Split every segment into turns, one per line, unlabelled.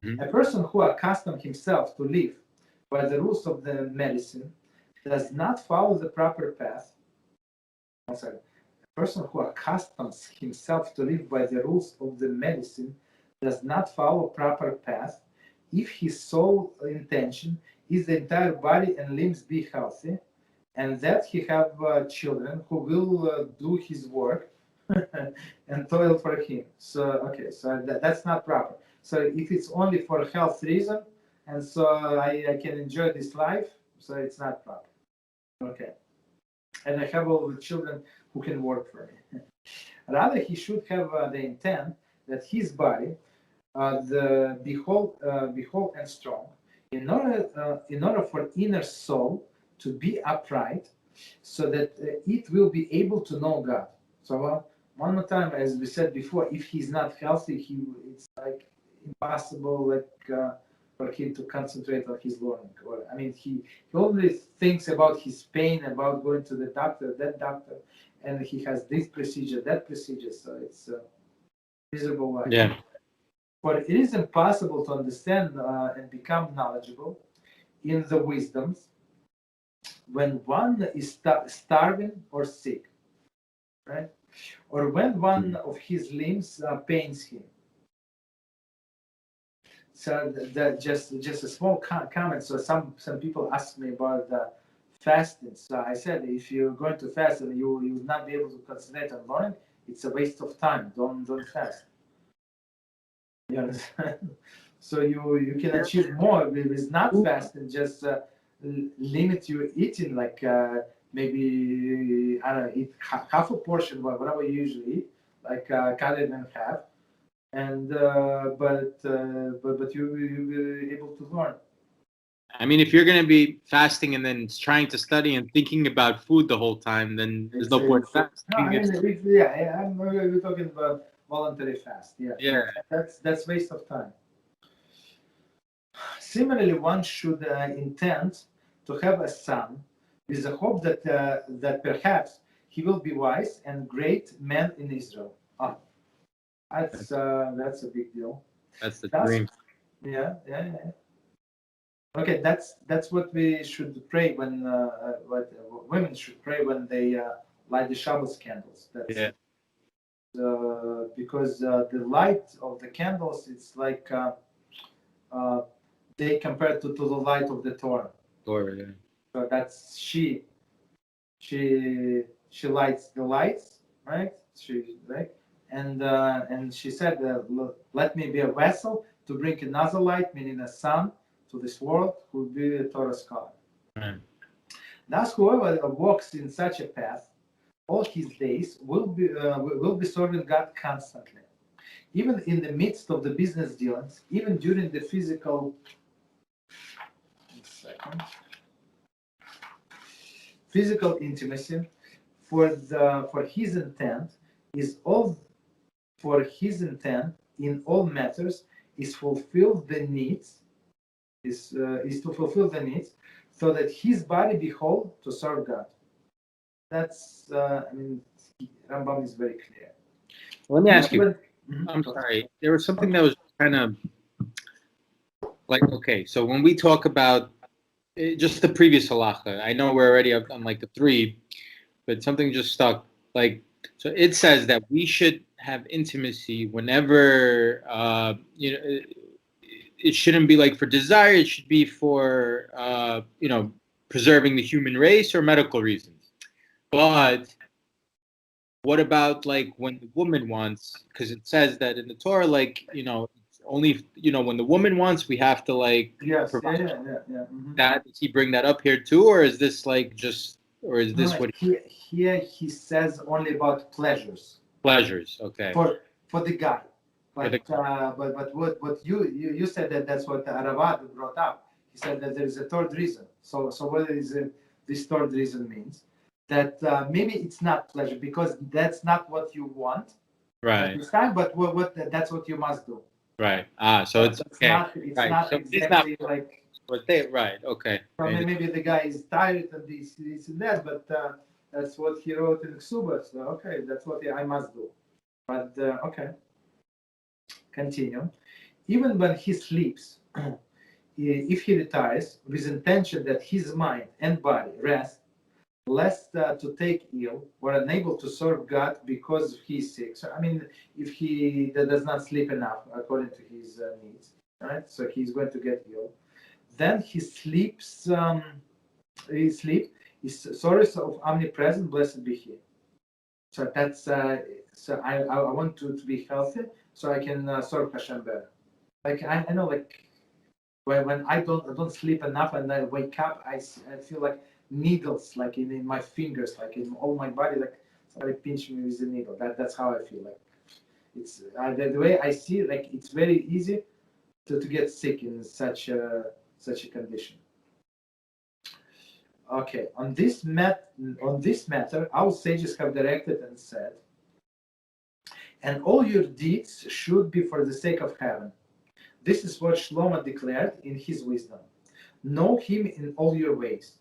A person who accustomed himself to live by the rules of the medicine does not follow the proper path. I'm sorry. A person who accustoms himself to live by the rules of the medicine does not follow proper path if his sole intention is the entire body and limbs be healthy, and that he have children who will do his work and toil for him. So that's not proper. So if it's only for health reason, and so I can enjoy this life, so it's not proper. Okay. And I have all the children who can work for me. Rather, he should have the intent that his body be whole and strong, in order for inner soul to be upright, so that it will be able to know God. So one more time, as we said before, if he's not healthy, it's like impossible, for him to concentrate on his learning. Or I mean, he only thinks about his pain, about going to the doctor, that doctor, and he has this procedure, that procedure. So it's a miserable life.
Yeah.
For it is impossible to understand and become knowledgeable in the wisdoms when one is starving or sick, right? Or when one of his limbs pains him. So that just a small comment. So some people ask me about fasting. So I said, if you're going to fast and you will not be able to concentrate on learning, it's a waste of time. Don't fast. You understand? So you can achieve more with not fasting. Just limit your eating, like maybe I don't know, eat half a portion, whatever you usually eat, like cut it in half, and but you'll be able to learn.
I mean, if you're going to be fasting and then trying to study and thinking about food the whole time, then there's no point fasting.
No, I mean, we're talking about voluntary fast.
Yeah.
That's waste of time. Similarly, one should intend to have a son with the hope that perhaps he will be wise and great man in Israel. That's a big deal.
That's the dream.
Yeah. Okay, that's what we should pray when what women should pray when they light the Shabbos candles. That's because the light of the candles, it's like they compare to the light of the Torah.
Torah, yeah.
So that's she lights the lights, right? And she said, "Let me be a vessel to bring another light, meaning a son, to this world, who will be a Torah scholar."
Right.
Thus, whoever walks in such a path, all his days will be serving God constantly, even in the midst of the business dealings, even during the physical. Physical intimacy, for his intent in all matters is fulfill the needs, is to fulfill the needs, so that his body be whole to serve God. That's Rambam is very clear.
Let me ask you. I'm sorry. There was something that was kind of like, okay, so when we talk about just the previous halachah, I know we're already up on like the 3, but something just stuck. Like, so it says that we should have intimacy whenever, it shouldn't be like for desire. It should be for, preserving the human race or medical reasons. But what about like when the woman wants? Because it says that in the Torah, like, only when the woman wants, we have to like provide. Mm-hmm. That does he bring that up here too, or is this like just, or is this what
here he says only about pleasures?
Pleasures, okay.
For the guy, but what you said that's what Ravad brought up. He said that there is a third reason. So what is this third reason means? That maybe it's not pleasure because that's not what you want at this time, but what that's what you must do.
Right. So it's okay.
It's not so exactly like.
But they right. Okay.
So maybe the guy is tired and this and that, but that's what he wrote in Ksuba. So okay, that's what I must do. But okay, continue. even when he sleeps, if he retires with intention that his mind and body rest, lest to take ill or unable to serve God because he is sick. So, I mean, if he does not sleep enough according to his needs, right? So he's going to get ill. Then he sleeps. His sleep is source of omnipresent. Blessed be He. So that's so I want to be healthy, so I can serve Hashem better. Like I know, like when I don't sleep enough and I wake up, I feel like needles like in my fingers, like in all my body, like somebody pinch me with a needle. That's how I feel. Like it's the way I see it, like it's very easy to get sick in such a condition. Okay, on this matter, our sages have directed and said, and all your deeds should be for the sake of heaven. This is what Shlomo declared in his wisdom. Know him in all your ways.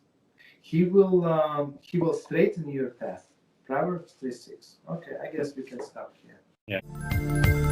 He will straighten your path. Proverbs 3:6. Okay, I guess we can stop here.
Yeah.